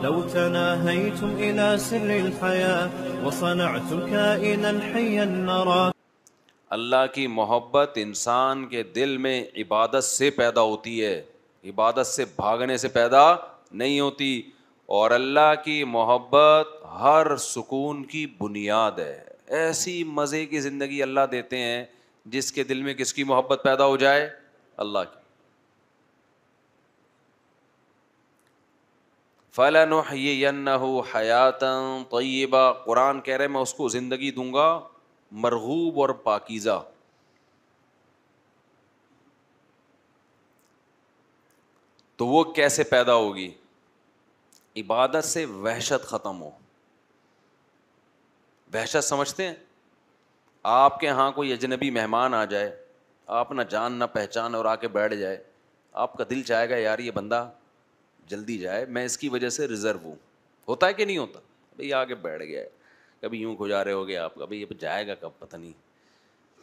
لو تناهيتم إلى سر الحياة وصنعتم كائنا حيا نرى. اللہ کی محبت انسان کے دل میں عبادت سے پیدا ہوتی ہے، عبادت سے بھاگنے سے پیدا نہیں ہوتی. اور اللہ کی محبت ہر سکون کی بنیاد ہے. ایسی مزے کی زندگی اللہ دیتے ہیں جس کے دل میں کس کی محبت پیدا ہو جائے؟ اللہ کی. فَلَنُحْيِيَنَّهُ حَيَاةً طَيِّبَةً، قرآن کہہ رہے میں اس کو زندگی دوں گا مرغوب اور پاکیزہ. تو وہ کیسے پیدا ہوگی؟ عبادت سے وحشت ختم ہو. وحشت سمجھتے ہیں؟ آپ کے ہاں کوئی اجنبی مہمان آ جائے، آپ نہ جان نہ پہچان، اور آ کے بیٹھ جائے، آپ کا دل چاہے گا یار یہ بندہ جلدی جائے، میں اس کی وجہ سے ریزرو ہوں. ہوتا ہے کہ نہیں ہوتا؟ بھئی آ کے بیٹھ گیا ہے، کبھی یوں گزارے ہو گیا آپ کا، بھئی یہ جائے گا کب پتہ نہیں،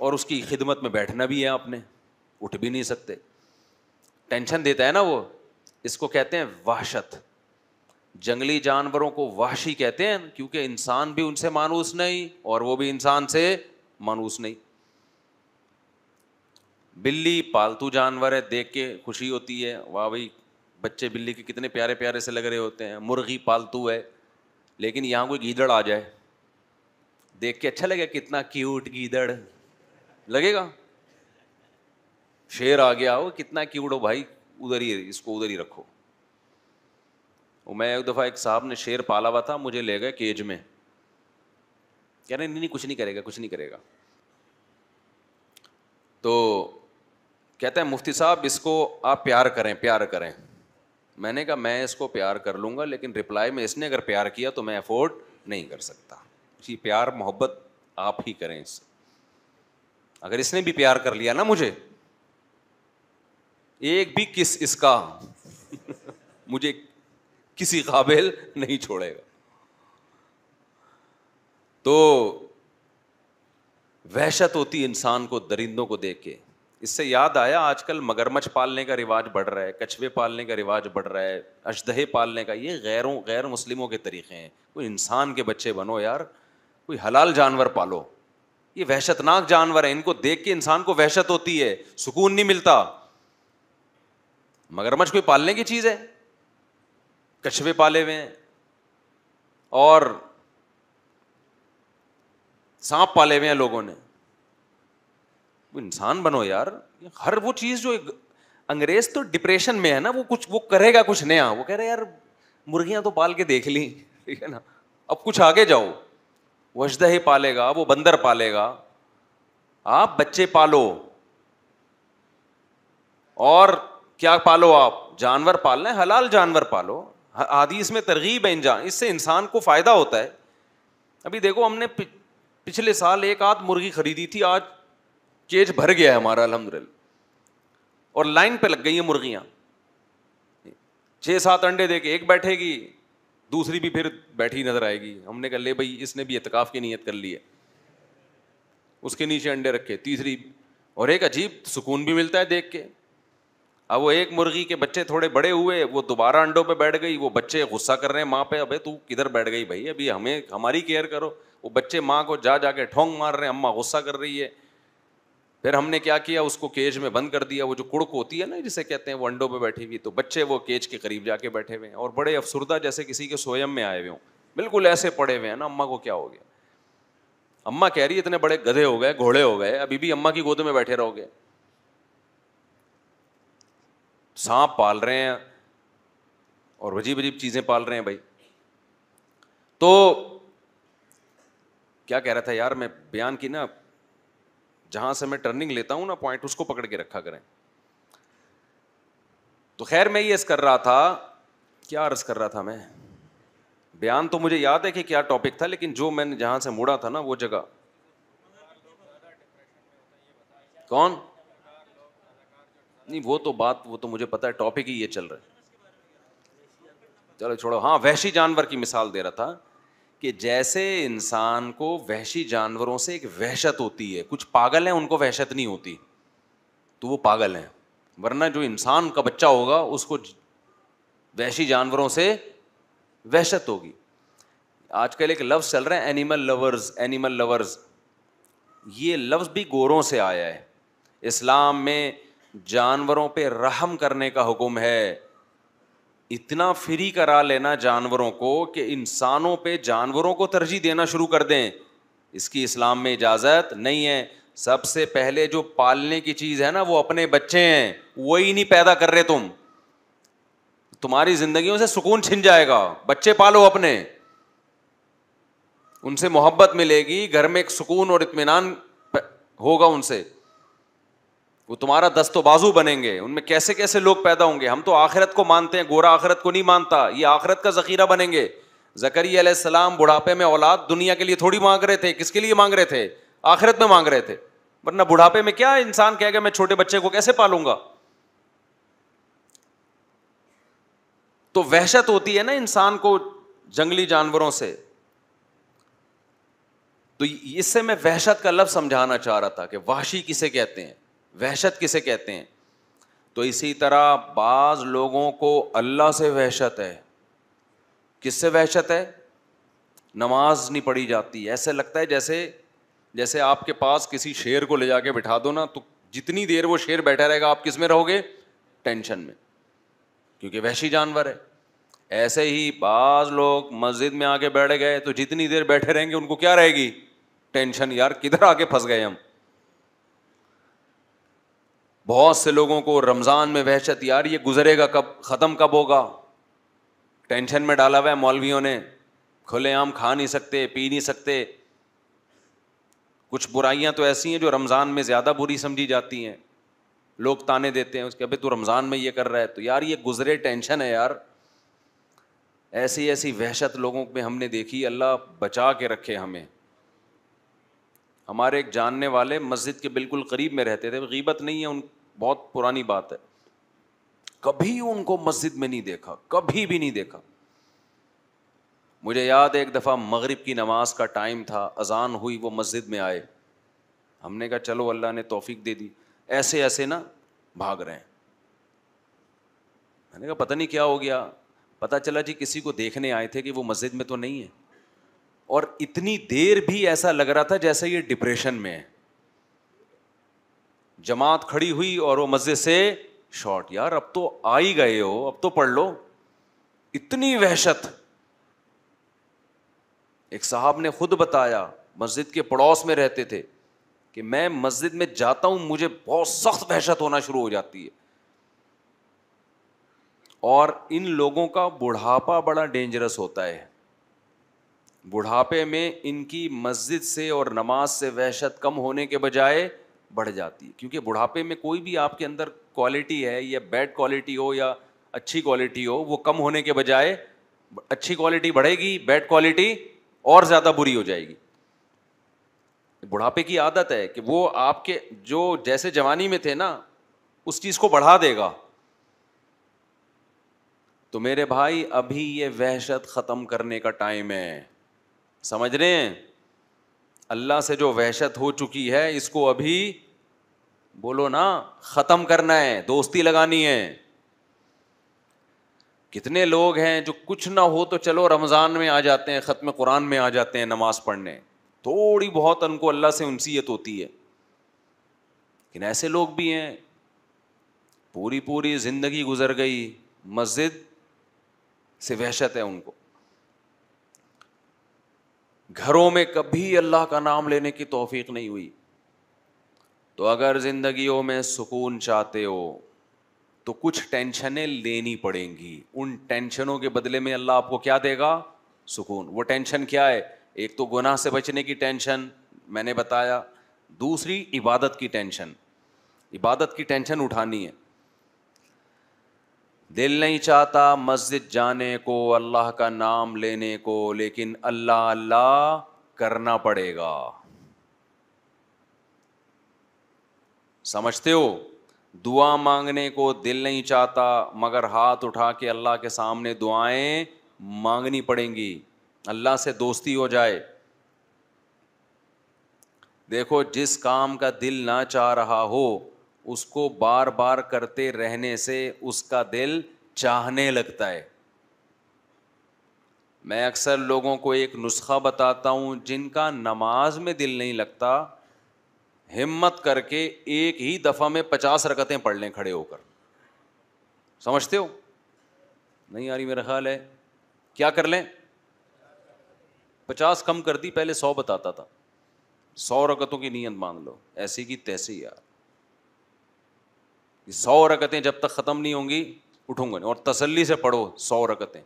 اور اس کی خدمت میں بیٹھنا بھی ہے آپ نے، اٹھ بھی نہیں سکتے. ٹینشن دیتا ہے نا وہ. اس کو کہتے ہیں وحشت. جنگلی جانوروں کو وحشی کہتے ہیں کیونکہ انسان بھی ان سے مانوس نہیں اور وہ بھی انسان سے مانوس نہیں. بلی پالتو جانور ہے، دیکھ کے خوشی ہوتی ہے، واہ بھائی بچے بلی کے کتنے پیارے پیارے سے لگ رہے ہوتے ہیں. مرغی پالتو ہے، لیکن یہاں کوئی گیدڑ آ جائے دیکھ کے اچھا لگے، کتنا کیوٹ گیدڑ لگے گا. شیر آ گیا ہو، کتنا کیوٹ ہو بھائی، ادھر ہی اس کو ادھر ہی رکھو. میں ایک دفعہ ایک صاحب نے شیر پالا ہوا تھا، مجھے لے گئے کیج میں، کہہ رہے نہیں کچھ نہیں کرے گا کچھ نہیں کرے گا. تو کہتا ہے مفتی صاحب اس کو آپ پیار کریں پیار کریں. میں نے کہا میں اس کو پیار کر لوں گا، لیکن رپلائی میں اس نے اگر پیار کیا تو میں افورڈ نہیں کر سکتا. جی پیار محبت آپ ہی کریں اس سے. اگر اس نے بھی پیار کر لیا نا مجھے، ایک بھی کس اس کا مجھے کسی قابل نہیں چھوڑے گا. تو وحشت ہوتی انسان کو درندوں کو دیکھ کے. اس سے یاد آیا آج کل مگرمچھ پالنے کا رواج بڑھ رہا ہے، کچھوے پالنے کا رواج بڑھ رہا ہے، اژدہے پالنے کا. یہ غیر مسلموں کے طریقے ہیں. کوئی انسان کے بچے بنو یار، کوئی حلال جانور پالو. یہ وحشت ناک جانور ہیں، ان کو دیکھ کے انسان کو وحشت ہوتی ہے، سکون نہیں ملتا. مگرمچھ کوئی پالنے کی چیز ہے؟ کچھوے پالے ہوئے ہیں اور سانپ پالے ہوئے ہیں لوگوں نے. انسان بنو یار. ہر وہ چیز جو انگریز تو ڈپریشن میں ہے نا، وہ کرے گا کچھ نیا. وہ کہہ رہے یار مرغیاں تو پال کے دیکھ لی، ٹھیک ہے نا، اب کچھ آگے جاؤ. وہ اژدہے پالے گا، وہ بندر پالے گا. آپ بچے پالو اور کیا پالو؟ آپ جانور پالنا ہے، حلال جانور پالو. حدیث میں ترغیب ہے اس سے انسان کو فائدہ ہوتا ہے. ابھی دیکھو ہم نے پچھلے سال ایک آدھ مرغی خریدی تھی، آج کیج بھر گیا ہے ہمارا الحمدللہ، اور لائن پہ لگ گئی ہیں مرغیاں. 6-7 انڈے دے کے ایک بیٹھے گی، دوسری بھی پھر بیٹھی نظر آئے گی. ہم نے کہا لے بھائی اس نے بھی اعتکاف کی نیت کر لی ہے، اس کے نیچے انڈے رکھے. تیسری، اور ایک عجیب سکون بھی ملتا ہے دیکھ کے. اب وہ ایک مرغی کے بچے تھوڑے بڑے ہوئے، وہ دوبارہ انڈوں پہ بیٹھ گئی. وہ بچے غصہ کر رہے ہیں ماں پہ، ابے تو کدھر بیٹھ گئی بھائی، ابھی ہماری کیئر کرو. وہ بچے ماں کو جا کے ٹھونگ مار رہے ہیں، اماں غصہ کر رہی ہے. پھر ہم نے کیا کیا، اس کو کیج میں بند کر دیا. وہ جو کڑک ہوتی ہے نا جسے کہتے ہیں، وہ انڈوں پہ بیٹھی ہوئی، تو بچے وہ کیج کے قریب جا کے بیٹھے ہوئے ہیں اور بڑے افسردہ جیسے کسی کے سویم میں آئے ہوئے ہوں، بالکل ایسے پڑے ہوئے ہیں نا. اماں کو کیا ہو گیا؟ اماں کہہ رہی ہے اتنے بڑے گدھے ہو گئے، گھوڑے ہو گئے، ابھی بھی اماں کی گود میں بیٹھے رہو گے. سانپ پال رہے ہیں اور عجیب عجیب چیزیں پال رہے ہیں بھائی. تو کیا کہہ رہا تھا یار میں، بیان کی نا، جہاں سے میں ٹرننگ لیتا ہوں نا پوائنٹ، اس کو پکڑ کے رکھا کریں. تو خیر میں یہ عرض کر رہا تھا، کیا عرض کر رہا تھا میں، بیان تو مجھے یاد ہے کہ کیا ٹاپک تھا، لیکن جو میں نے جہاں سے موڑا تھا نا وہ جگہ. کون؟ نہیں وہ تو بات، وہ تو مجھے پتا ہے، ٹاپک ہی یہ چل رہا ہے. چلو چھوڑو. ہاں وحشی جانور کی مثال دے رہا تھا کہ جیسے انسان کو وحشی جانوروں سے ایک وحشت ہوتی ہے. کچھ پاگل ہیں ان کو وحشت نہیں ہوتی تو وہ پاگل ہیں، ورنہ جو انسان کا بچہ ہوگا اس کو وحشی جانوروں سے وحشت ہوگی. آج کل ایک لفظ چل رہا ہے اینیمل لورز, اینیمل لورز. یہ لفظ بھی گوروں سے آیا ہے. اسلام میں جانوروں پہ رحم کرنے کا حکم ہے. اتنا فری کرا لینا جانوروں کو کہ انسانوں پہ جانوروں کو ترجیح دینا شروع کر دیں, اس کی اسلام میں اجازت نہیں ہے. سب سے پہلے جو پالنے کی چیز ہے نا وہ اپنے بچے ہیں, وہی نہیں پیدا کر رہے تم, تمہاری زندگیوں سے سکون چھن جائے گا. بچے پالو اپنے, ان سے محبت ملے گی, گھر میں ایک سکون اور اطمینان ہوگا ان سے, وہ تمہارا دست و بازو بنیں گے. ان میں کیسے کیسے لوگ پیدا ہوں گے. ہم تو آخرت کو مانتے ہیں, گورا آخرت کو نہیں مانتا. یہ آخرت کا ذخیرہ بنیں گے. زکریا علیہ السلام بڑھاپے میں اولاد دنیا کے لیے تھوڑی مانگ رہے تھے, کس کے لیے مانگ رہے تھے؟ آخرت میں مانگ رہے تھے. ورنہ بڑھاپے میں کیا انسان کہے گا میں چھوٹے بچے کو کیسے پالوں گا. تو وحشت ہوتی ہے نا انسان کو جنگلی جانوروں سے. تو اس سے میں وحشت کا لفظ سمجھانا چاہ رہا تھا کہ وحشی کسے کہتے ہیں, وحشت کسے کہتے ہیں. تو اسی طرح بعض لوگوں کو اللہ سے وحشت ہے. کس سے وحشت ہے؟ نماز نہیں پڑھی جاتی, ایسے لگتا ہے جیسے آپ کے پاس کسی شیر کو لے جا کے بٹھا دو نا, تو جتنی دیر وہ شیر بیٹھا رہے گا آپ کس میں رہو گے؟ ٹینشن میں, کیونکہ وحشی جانور ہے. ایسے ہی بعض لوگ مسجد میں آ کے بیٹھ گئے تو جتنی دیر بیٹھے رہیں گے ان کو کیا رہے گی؟ ٹینشن, یار کدھر آ کے پھنس گئے ہم. بہت سے لوگوں کو رمضان میں وحشت, یار یہ گزرے گا کب, ختم کب ہوگا. ٹینشن میں ڈالا ہوا ہے مولویوں نے, کھلے عام کھا نہیں سکتے, پی نہیں سکتے. کچھ برائیاں تو ایسی ہیں جو رمضان میں زیادہ بری سمجھی جاتی ہیں, لوگ تانے دیتے ہیں اس کے, ابھی تو رمضان میں یہ کر رہا ہے, تو یار یہ گزرے, ٹینشن ہے یار. ایسی ایسی وحشت لوگوں میں ہم نے دیکھی, اللہ بچا کے رکھے ہمیں. ہمارے ایک جاننے والے مسجد کے بالکل قریب میں رہتے تھے, غیبت نہیں ہے, ان بہت پرانی بات ہے, کبھی ان کو مسجد میں نہیں دیکھا, کبھی بھی نہیں دیکھا. مجھے یاد ہے ایک دفعہ مغرب کی نماز کا ٹائم تھا, اذان ہوئی, وہ مسجد میں آئے. ہم نے کہا چلو اللہ نے توفیق دے دی. ایسے ایسے نا بھاگ رہے ہیں. میں نے کہا پتہ نہیں کیا ہو گیا. پتہ چلا جی کسی کو دیکھنے آئے تھے کہ وہ مسجد میں تو نہیں ہے, اور اتنی دیر بھی ایسا لگ رہا تھا جیسے یہ ڈپریشن میں ہے. جماعت کھڑی ہوئی اور وہ مسجد سے شارٹ. یار اب تو آ ہی گئے ہو, اب تو پڑھ لو. اتنی وحشت. ایک صاحب نے خود بتایا, مسجد کے پڑوس میں رہتے تھے, کہ میں مسجد میں جاتا ہوں مجھے بہت سخت وحشت ہونا شروع ہو جاتی ہے. اور ان لوگوں کا بڑھاپا بڑا ڈینجرس ہوتا ہے. بڑھاپے میں ان کی مسجد سے اور نماز سے وحشت کم ہونے کے بجائے بڑھ جاتی ہے, کیونکہ بڑھاپے میں کوئی بھی آپ کے اندر کوالٹی ہے, یا بیڈ کوالٹی ہو یا اچھی کوالٹی ہو, وہ کم ہونے کے بجائے اچھی کوالٹی بڑھے گی, بیڈ کوالٹی اور زیادہ بری ہو جائے گی. بڑھاپے کی عادت ہے کہ وہ آپ کے جو جیسے جوانی میں تھے نا اس چیز کو بڑھا دے گا. تو میرے بھائی ابھی یہ وحشت ختم کرنے کا ٹائم ہے, سمجھ رہے ہیں؟ اللہ سے جو وحشت ہو چکی ہے اس کو ابھی بولو نا ختم کرنا ہے, دوستی لگانی ہے. کتنے لوگ ہیں جو کچھ نہ ہو تو چلو رمضان میں آ جاتے ہیں, ختم قرآن میں آ جاتے ہیں نماز پڑھنے, تھوڑی بہت ان کو اللہ سے انسیت ہوتی ہے. لیکن ایسے لوگ بھی ہیں پوری پوری زندگی گزر گئی, مسجد سے وحشت ہے ان کو, گھروں میں کبھی اللہ کا نام لینے کی توفیق نہیں ہوئی. تو اگر زندگیوں میں سکون چاہتے ہو تو کچھ ٹینشنیں لینی پڑیں گی. ان ٹینشنوں کے بدلے میں اللہ آپ کو کیا دے گا؟ سکون. وہ ٹینشن کیا ہے؟ ایک تو گناہ سے بچنے کی ٹینشن میں نے بتایا, دوسری عبادت کی ٹینشن, عبادت کی ٹینشن اٹھانی ہے. دل نہیں چاہتا مسجد جانے کو, اللہ کا نام لینے کو, لیکن اللہ اللہ کرنا پڑے گا. سمجھتے ہو؟ دعا مانگنے کو دل نہیں چاہتا, مگر ہاتھ اٹھا کے اللہ کے سامنے دعائیں مانگنی پڑیں گی, اللہ سے دوستی ہو جائے. دیکھو جس کام کا دل نہ چاہ رہا ہو اس کو بار بار کرتے رہنے سے اس کا دل چاہنے لگتا ہے. میں اکثر لوگوں کو ایک نسخہ بتاتا ہوں، جن کا نماز میں دل نہیں لگتا، ہمت کر کے ایک ہی دفعہ میں 50 رکعتیں پڑھ لیں کھڑے ہو کر. سمجھتے ہو؟ نہیں آ رہی میرا خیال ہے. کیا کر لیں؟ 50 کم کر دی، پہلے 100 بتاتا تھا. 100 رکعتوں کی نیت مان لو، ایسی کی تیسی یار. 100 رکعتیں جب تک ختم نہیں ہوں گی اٹھوں گا نہیں. اور تسلی سے پڑھو 100 رکعتیں.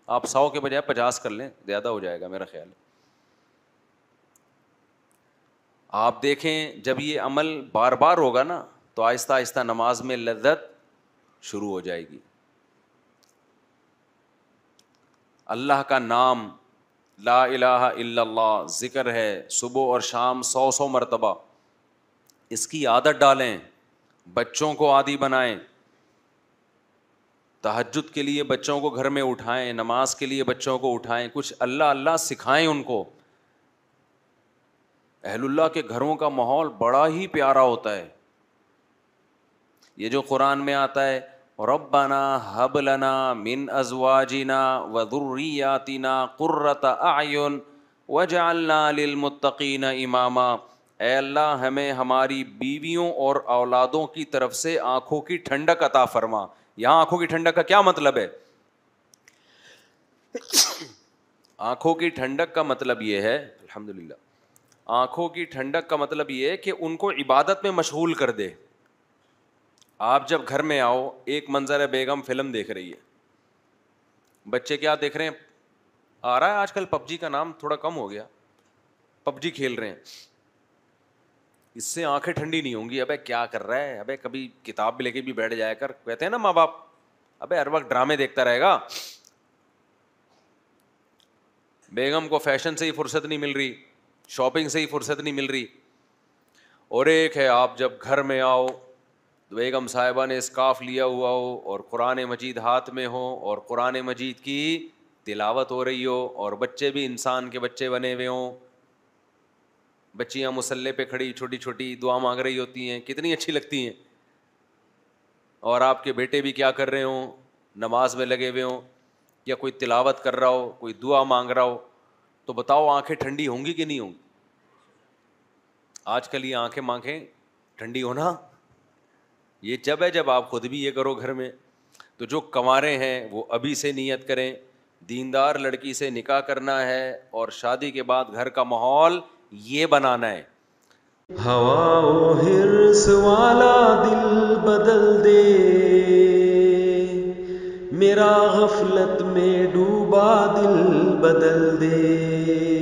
آپ 100 کے بجائے 50 کر لیں، زیادہ ہو جائے گا میرا خیال ہے. آپ دیکھیں جب یہ عمل بار بار ہوگا نا تو آہستہ آہستہ نماز میں لذت شروع ہو جائے گی. اللہ کا نام لا الہ الا اللہ ذکر ہے صبح اور شام 100 مرتبہ. اس کی عادت ڈالیں، بچوں کو عادی بنائیں. تہجد کے لیے بچوں کو گھر میں اٹھائیں، نماز کے لیے بچوں کو اٹھائیں، کچھ اللہ اللہ سکھائیں ان کو. اہل اللہ کے گھروں کا ماحول بڑا ہی پیارا ہوتا ہے. یہ جو قرآن میں آتا ہے ربنا ہب لنا من ازواجنا وذریاتنا قرۃ اعین وجعلنا للمتقین اماما. اے اللہ ہمیں ہماری بیویوں اور اولادوں کی طرف سے آنکھوں کی ٹھنڈک عطا فرما. یہاں آنکھوں کی ٹھنڈک کا کیا مطلب ہے؟ آنکھوں کی ٹھنڈک کا مطلب یہ ہے، الحمدللہ، آنکھوں کی ٹھنڈک کا مطلب یہ ہے کہ ان کو عبادت میں مشغول کر دے. آپ جب گھر میں آؤ، ایک منظر ہے بیگم فلم دیکھ رہی ہے، بچے کیا دیکھ رہے ہیں؟ آ رہا ہے آج کل پب جی کا نام تھوڑا کم ہو گیا، پب جی کھیل رہے ہیں. اس سے آنکھیں ٹھنڈی نہیں ہوں گی. ابے کیا کر رہا ہے؟ ابے کبھی کتاب بھی لے کے بھی بیٹھ جایا کر. کہتے ہیں نا ماں باپ، ابے ہر وقت ڈرامے دیکھتا رہے گا. بیگم کو فیشن سے ہی فرصت نہیں مل رہی، شاپنگ سے ہی فرصت نہیں مل رہی. اور ایک ہے آپ جب گھر میں آؤ، بیگم صاحبہ نے اسکارف لیا ہوا ہو اور قرآن مجید ہاتھ میں ہو اور قرآن مجید کی تلاوت ہو رہی ہو، اور بچے بھی انسان کے بچے بنے ہوئے ہوں. بچیاں مصلے پہ کھڑی چھوٹی چھوٹی دعا مانگ رہی ہوتی ہیں، کتنی اچھی لگتی ہیں. اور آپ کے بیٹے بھی کیا کر رہے ہوں؟ نماز میں لگے ہوئے ہوں، یا کوئی تلاوت کر رہا ہو، کوئی دعا مانگ رہا ہو. تو بتاؤ آنکھیں ٹھنڈی ہوں گی کہ نہیں ہوں گی؟ آج کل یہ آنکھیں ٹھنڈی ہونا یہ جب ہے جب آپ خود بھی یہ کرو گھر میں. تو جو کنوارے ہیں وہ ابھی سے نیت کریں، دیندار لڑکی سے نکاح کرنا ہے اور شادی کے بعد گھر کا ماحول یہ بنانا ہے. ہوا و حرص والا دل بدل دے، میرا غفلت میں ڈوبا دل بدل دے.